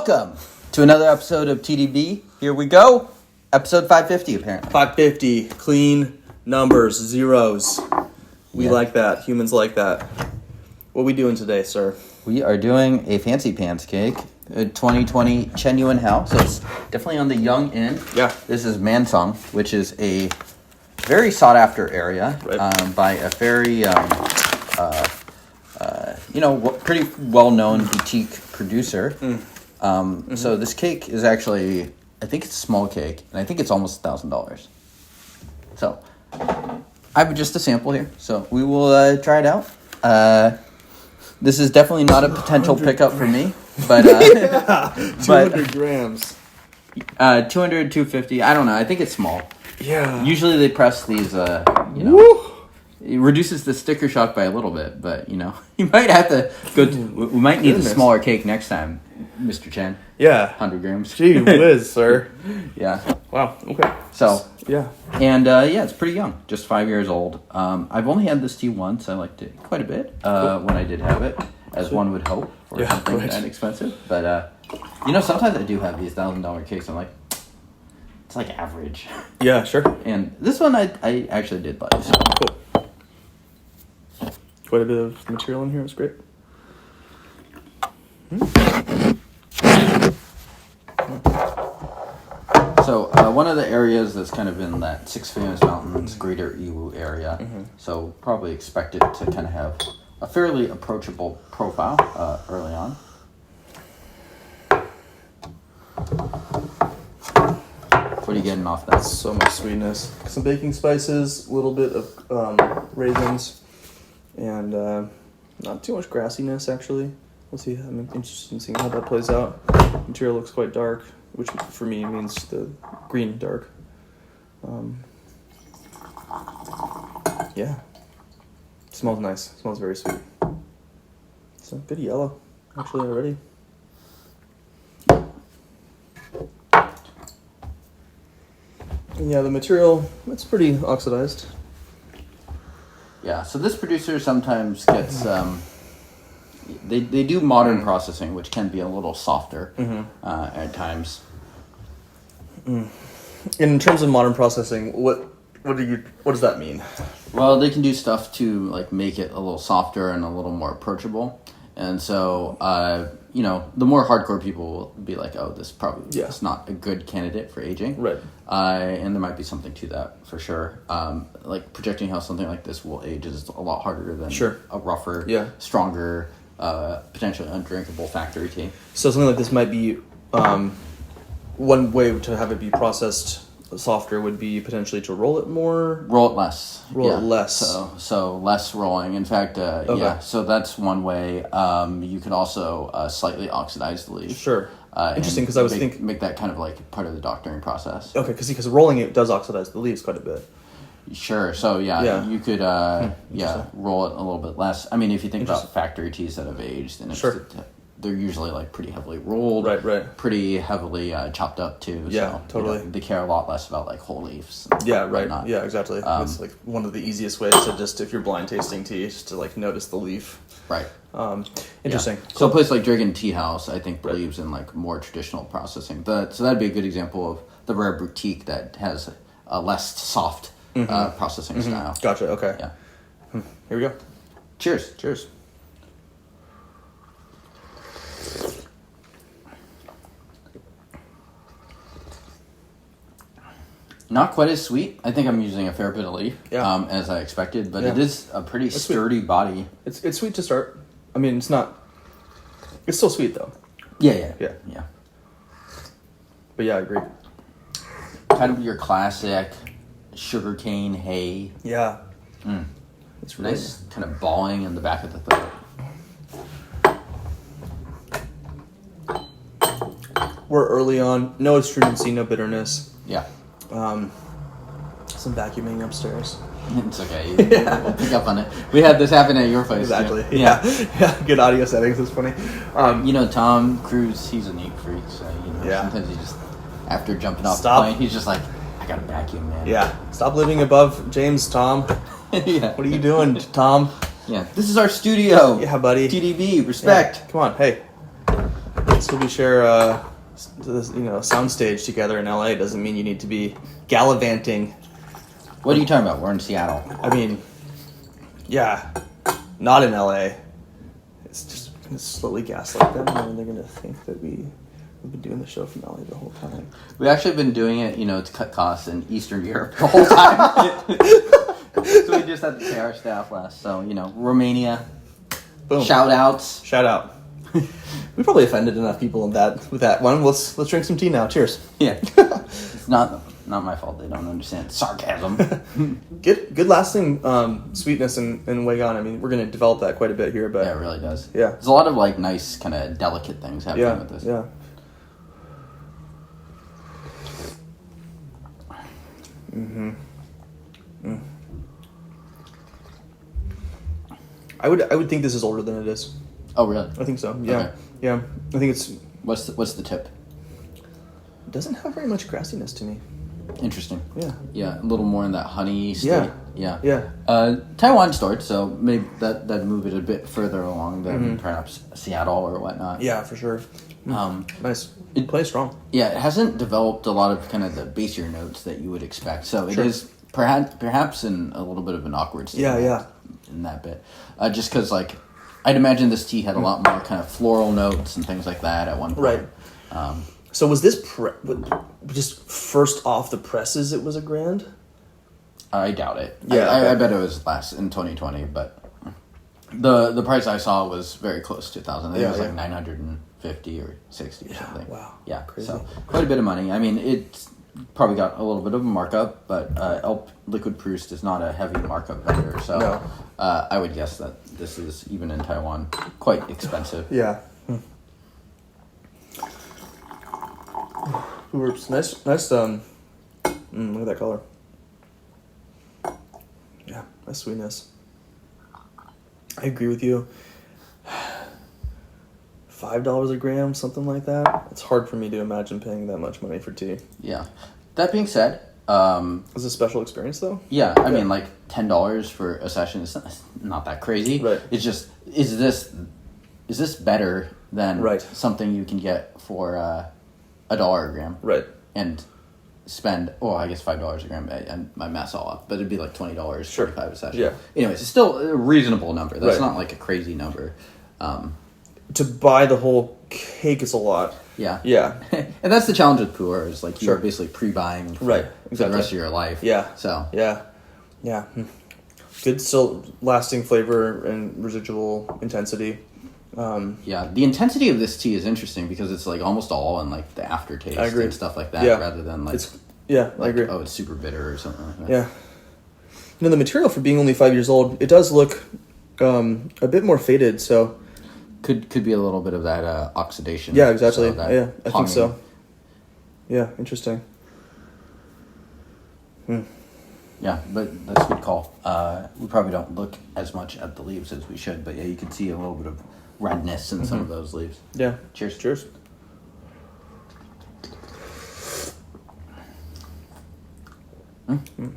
Welcome to another episode of TDB. Here we go. Episode 550, apparently. 550, clean numbers, zeros. We Yeah. like that. Humans like that. What are we doing today, sir? We are doing a fancy pants cake, a 2020 Chenyuan Hao, so it's definitely on the young end. Yeah. This is Mansong, which is a very sought-after area by a very, pretty well-known boutique producer. So this cake is actually, I think it's a small cake, and I think it's almost $1,000. So I have just a sample here, so we will try it out. This is definitely not a potential pickup for me, but 200 grams. 200, 250, I don't know. I think it's small. Yeah. Usually they press these, Woo! it reduces the sticker shock by a little bit, but, you might have to go we might need a smaller cake next time, Mr. Chen. Yeah. 100 grams. Gee whiz, sir. Yeah. Wow, okay. So, yeah. and it's pretty young, just 5 years old. I've only had this tea once. I liked it quite a bit when I did have it, as one would hope for something that expensive. But, sometimes I do have these $1,000 cakes. I'm like, it's like average. Yeah, sure. And this one I actually did like. So. Cool. Quite a bit of material in here. It's great. So one of the areas that's kind of in that Six Famous Mountains, Greater Iwu area. So probably expect it to kind of have a fairly approachable profile early on. What are you getting off that? So much sweetness. Some baking spices, a little bit of raisins, and not too much grassiness, actually. We'll see. I'm interested in seeing how that plays out. Material looks quite dark, which for me means the green dark. Yeah. It smells nice. It smells very sweet. So good yellow, actually, already. Yeah, the material, it's pretty oxidized. Yeah, so this producer sometimes gets, they do modern processing, which can be a little softer at times. In terms of modern processing, what does that mean? Well, they can do stuff to like make it a little softer and a little more approachable. And so, the more hardcore people will be like, oh, this probably is not a good candidate for aging. Right. And there might be something to that for sure. Like projecting how something like this will age is a lot harder than a rougher, stronger, potentially undrinkable factory tea. So something like this might be one way to have it be processed softer would be potentially to roll it more. Roll it less. Roll it less. So less rolling. In fact, so that's one way. You could also slightly oxidize the leaf. Sure. Interesting, because I was thinking... Make that kind of like part of the doctoring process. Okay, because rolling it does oxidize the leaves quite a bit. Sure. So, you could, roll it a little bit less. I mean, if you think about factory teas that have aged, then they're usually like pretty heavily rolled, pretty heavily chopped up too. Yeah, so, totally. They care a lot less about like whole leaves. Yeah, right. Whatnot. Yeah, exactly. It's like one of the easiest ways to just, if you're blind tasting tea, just to like notice the leaf. Right. Interesting. Yeah. So a place like Dragon Tea House, I think, believes in like more traditional processing. So that'd be a good example of the rare boutique that has a less soft processing style. Gotcha. Okay. Yeah. Here we go. Cheers. Cheers. Not quite as sweet. I think I'm using a fair bit of leaf, as I expected, but it is a pretty sturdy body. It's sweet to start. I mean, it's not... It's still sweet, though. Yeah. But yeah, I agree. Kind of your classic sugarcane hay. Yeah. It's really nice, kind of balling in the back of the throat. We're early on. No astringency, no bitterness. Yeah. Some vacuuming upstairs. It's okay. We'll pick up on it. We had this happen at your place. Exactly. Yeah. Good audio settings. It's funny. Tom Cruise, he's a neat freak. So, sometimes he just, after jumping off the plane, he's just like, I got a vacuum, man. Yeah. Stop living above James, Tom. What are you doing, Tom? Yeah. This is our studio. Yeah, buddy. TDB, respect. Yeah. Come on. Hey. So we share this, soundstage together in LA doesn't mean you need to be gallivanting. What are you talking about? We're in Seattle. I mean, yeah, not in LA. It's just going to slowly gaslight them, and then they're going to think that we've been doing the show from LA the whole time. We've actually been doing it, to cut costs in Eastern Europe the whole time. So we just had to pay our staff less. So, Romania. Boom. Shout outs. Shout out. We probably offended enough people with that one. Let's drink some tea now. Cheers. Yeah. It's not my fault. They don't understand sarcasm. Good lasting sweetness in Wagon. I mean, we're going to develop that quite a bit here, but Yeah, it really does. Yeah. There's a lot of nice kind of delicate things happening with this. Yeah. I would think this is older than it is. Oh, really? I think so. Yeah. Okay. Yeah. I think it's What's the tip? it doesn't have very much grassiness to me. Interesting. Yeah. Yeah, a little more in that honey state. Yeah. Yeah. Yeah. Taiwan stored, so maybe that'd move it a bit further along than perhaps Seattle or whatnot. Yeah, for sure. Nice. It plays strong. Yeah, it hasn't developed a lot of kind of the basier notes that you would expect. So it Sure. is perhaps in a little bit of an awkward state. Yeah. In that bit, just because I'd imagine this tea had a lot more kind of floral notes and things like that at one point. Right. So was this just first off the presses? It was a grand. I doubt it. Yeah, I bet it was less in 2020, but the price I saw was very close to 1,000. I think it was like 950 or 60 or something. Wow. Yeah, Crazy. so quite a bit of money. I mean, it's probably got a little bit of a markup, but LiquidProust is not a heavy markup vendor, so No. I would guess that this is, even in Taiwan, quite expensive. Yeah. Oops. Nice. Look at that color. Yeah, nice sweetness. I agree with you. $5 a gram, something like that. It's hard for me to imagine paying that much money for tea. Yeah. That being said, It's a special experience, though. yeah, I mean, $10 for a session is not that crazy. Right. It's just, is this better than Right. something you can get for $1 a gram? Right. And spend, I guess $5 a gram. I mess all up, but it'd be $20, Sure. 25 a session. Yeah. Anyways, it's still a reasonable number. That's Right. not a crazy number. To buy the whole cake is a lot. Yeah. Yeah. And that's the challenge with pu'er is Sure. you're basically pre-buying for, Right, for the exactly. rest of your life. Yeah. So Yeah. Good, still lasting flavor and residual intensity. yeah, the intensity of this tea is interesting because it's almost all in the aftertaste I agree. and stuff like that, Yeah. rather than I agree. oh, it's super bitter or something like that. Yeah. The material for being only 5 years old, it does look a bit more faded. So Could be a little bit of that oxidation. yeah, exactly. So that Yeah, I think so. ponging. Yeah, interesting. Yeah, but that's a good call. We probably don't look as much at the leaves as we should, but yeah, you can see a little bit of redness in some of those leaves. Yeah. Cheers. Cheers.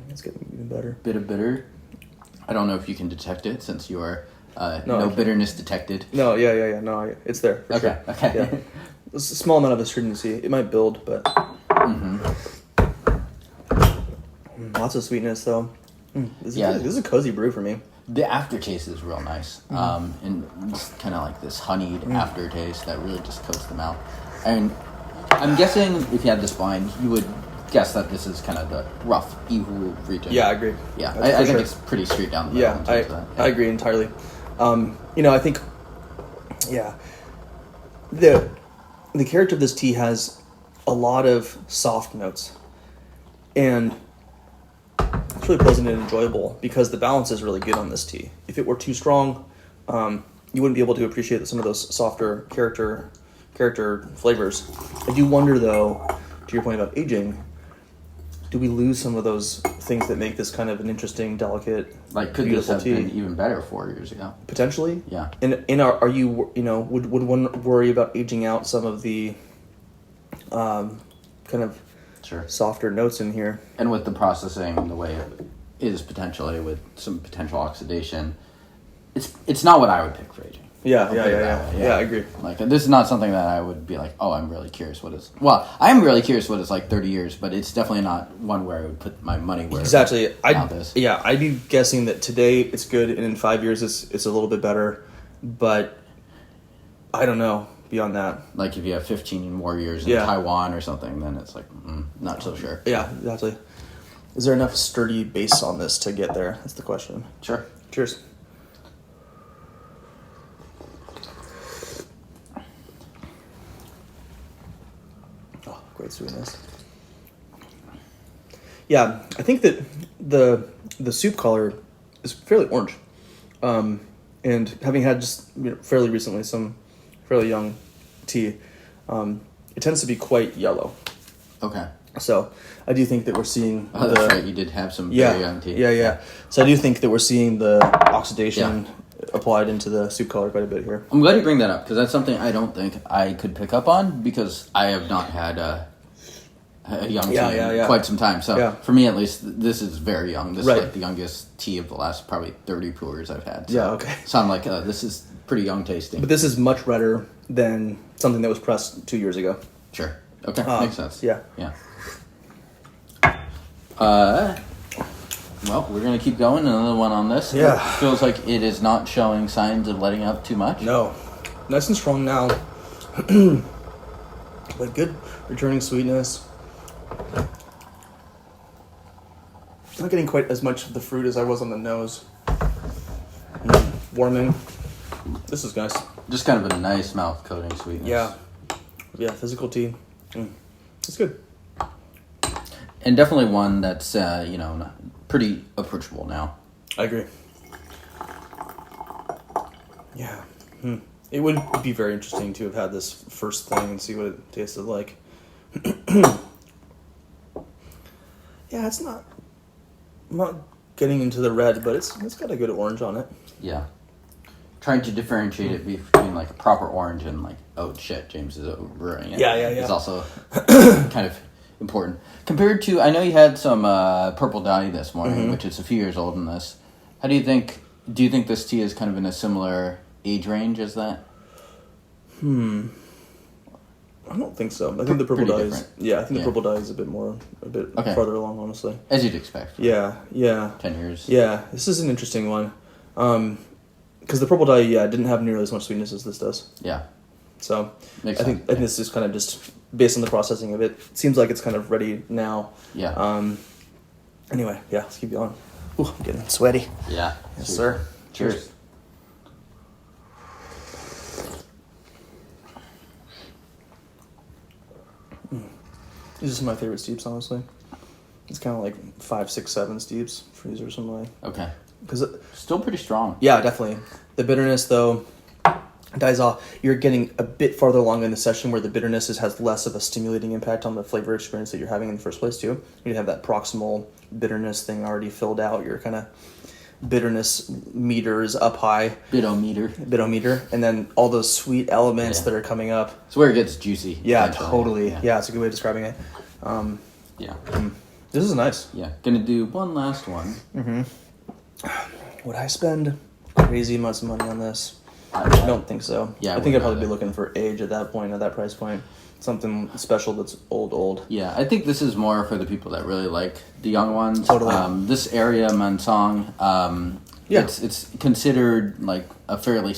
It's getting even better. Bit of bitter. I don't know if you can detect it since you are No, I no can't. bitterness detected. No, yeah. No, it's there. For Okay, sure. okay. Yeah. It's a small amount of astringency. It might build, but lots of sweetness though. This is a cozy brew for me. The aftertaste is real nice. And it's kind of this honeyed aftertaste that really just coats the mouth. And I'm guessing if you had this blind, you would guess that this is kind of the rough Ihu region. Yeah, I agree. Yeah, That's I for think sure. it's pretty straight down the Yeah, middle. in terms of that. I agree entirely. I think, the character of this tea has a lot of soft notes, and it's really pleasant and enjoyable because the balance is really good on this tea. If it were too strong, you wouldn't be able to appreciate some of those softer character flavors. I do wonder, though, to your point about aging, do we lose some of those things that make this kind of an interesting, delicate, Could this beautiful have tea? been even better 4 years ago? Potentially? Yeah. And are you, would one worry about aging out some of the kind of Sure. softer notes in here? And with the processing the way it is potentially with some potential oxidation, it's not what I would pick for aging. Yeah, I'll put it that way, yeah. I agree. Like, this is not something that I would be like, oh, I'm really curious what it's... Well, I am really curious what it's like 30 years, but it's definitely not one where I would put my money where Exactly. it is. Yeah, I'd be guessing that today it's good, and in 5 years it's a little bit better, but I don't know beyond that. Like, if you have 15 more years in Taiwan or something, then it's like, not so sure. Yeah, exactly. Is there enough sturdy base on this to get there? That's the question. Sure. Cheers. Oh, great sweetness. Yeah, I think that the soup color is fairly orange. And having had just fairly recently some fairly young tea, it tends to be quite yellow. Okay. So I do think that we're seeing... that's right. You did have some very young tea. Yeah. So I do think that we're seeing the oxidation applied into the soup color quite a bit here. I'm glad you bring that up, because that's something I don't think I could pick up on, because I have not had a young tea in quite some time. So for me, at least, this is very young. This is like the youngest tea of the last probably 30 pours I've had. So, okay. So I'm like, this is pretty young tasting. But this is much redder than something that was pressed 2 years ago. Sure. Okay, makes sense. Yeah. Well, we're going to keep going. Another one on this. Yeah. It feels like it is not showing signs of letting up too much. No. Nice and strong now. But good returning sweetness. Not getting quite as much of the fruit as I was on the nose. Warming. This is nice. Just kind of a nice mouth coating sweetness. Yeah, physical tea. It's good. And definitely one that's, pretty approachable now. I agree. Yeah. It would be very interesting to have had this first thing and see what it tasted like. Yeah, it's not... I'm not getting into the red, but it's got a good orange on it. Yeah. Trying to differentiate it between, like, a proper orange and, like, oh, shit, James is brewing it. Yeah. It's also kind of important. Compared to, I know you had some purple dye this morning, which is a few years old in this. How do you think this tea is kind of in a similar age range as that? I don't think so. I think the purple dye is... different. Yeah, I think the purple dye is a bit farther along, honestly. As you'd expect. Yeah. 10 years. Yeah, this is an interesting one. Because the purple dye, didn't have nearly as much sweetness as this does. Yeah. So Makes I think this is kind of just based on the processing of it. It seems like it's kind of ready now. Yeah. Anyway, let's keep going. Ooh, I'm getting sweaty. Yeah. Yes, sir. Cheers. These are some of my favorite steeps, honestly. It's kind of like 5, 6, 7 steeps. Freezer or something like. Okay. Because still pretty strong. Yeah, definitely. The bitterness, though, dies off. You're getting a bit farther along in the session where the bitterness has less of a stimulating impact on the flavor experience that you're having in the first place, too. You have that proximal bitterness thing already filled out. Your kind of bitterness meter is up high. Bitometer. And then all those sweet elements that are coming up. It's where it gets juicy. Yeah, totally. Yeah, it's a good way of describing it. This is nice. Yeah. Gonna do one last one. Would I spend crazy amounts of money on this? I don't think so. Yeah, I think I'd probably be looking for age at that point, at that price point. Something special that's old. Yeah, I think this is more for the people that really like the young ones. Totally. This area, Mansong, it's considered like a very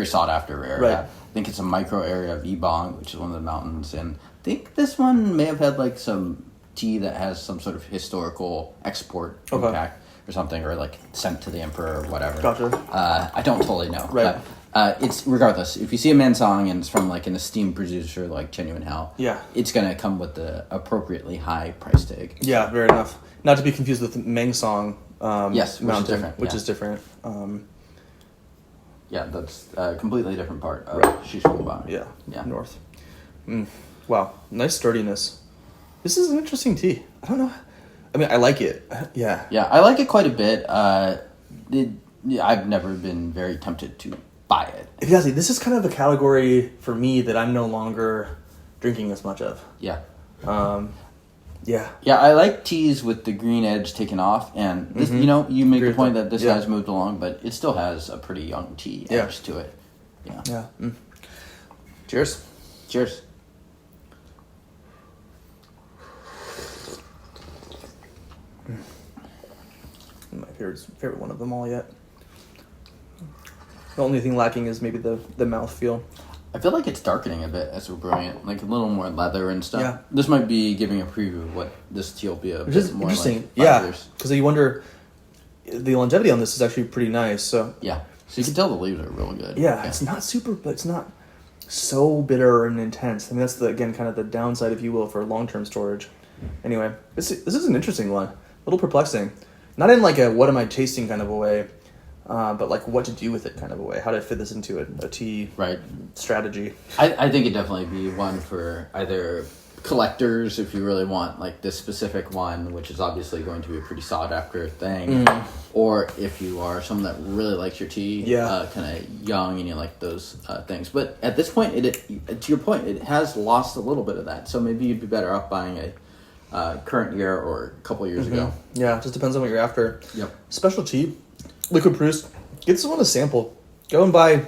sought after area. Right. I think it's a micro area of Ibong, which is one of the mountains, and I think this one may have had like some tea that has some sort of historical export impact or something, or like sent to the emperor or whatever. Gotcha. I don't totally know. Right. But it's regardless. If you see a Mansong and it's from like an esteemed producer like Chenyuan Hao, it's gonna come with the appropriately high price tag. Yeah, fair enough. Not to be confused with Mansong. Yes, which is different. Yeah, that's a completely different part of Shishuguan. Yeah. North. Wow, nice sturdiness. This is an interesting tea. I don't know. I mean, I like it. Yeah. Yeah, I like it quite a bit. I've never been very tempted to buy it. Exactly. This is kind of a category for me that I'm no longer drinking as much of. Yeah. Yeah. Yeah, I like teas with the green edge taken off, and this, you make the point that this guy's moved along, but it still has a pretty young tea edge to it. Yeah. Yeah. Cheers. Cheers. My favorite one of them all yet. The only thing lacking is maybe the mouthfeel. I feel like it's darkening a bit as we're brewing it, like a little more leather and stuff. Yeah. This might be giving a preview of what this tea will be a Which is bit more interesting. like 5 Yeah, years. because you wonder, the longevity on this is actually pretty nice. So Yeah. So you can tell the leaves are really good. yeah, it's not super, but it's not so bitter and intense. I mean, that's again kind of the downside, if you will, for long-term storage. Anyway, this is an interesting one. A little perplexing. Not in like a what am I tasting kind of a way, but like what to do with it kind of a way. How to fit this into a tea Right. strategy. I think it'd definitely be one for either collectors, if you really want like this specific one, which is obviously going to be a pretty sought after thing, or if you are someone that really likes your tea, kind of young and you like those things. But at this point, to your point, it has lost a little bit of that. So maybe you'd be better off buying a current year or a couple years ago. Yeah, it just depends on what you're after. Yep. Specialty, LiquidProust. Get someone a sample. Go and buy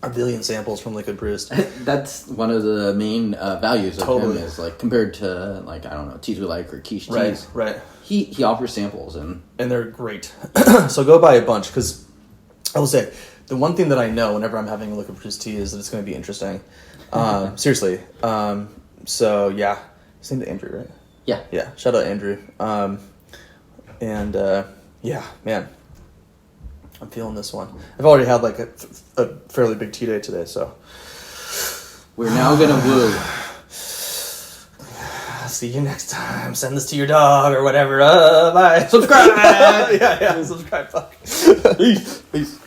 a billion samples from LiquidProust. That's one of the main values of Totally. him is like compared to like, I don't know, teas we like or quiche teas. Right. He offers samples and And they're great. So go buy a bunch, because I will say, the one thing that I know whenever I'm having a LiquidProust tea is that it's going to be interesting. Seriously. So yeah. His name's Andrew, right? yeah. Yeah. Shout out Andrew. Yeah, man. I'm feeling this one. I've already had like a fairly big tea day today, so. We're now gonna woo. See you next time. Send this to your dog or whatever. Bye. Subscribe! yeah, subscribe. Fuck. Peace.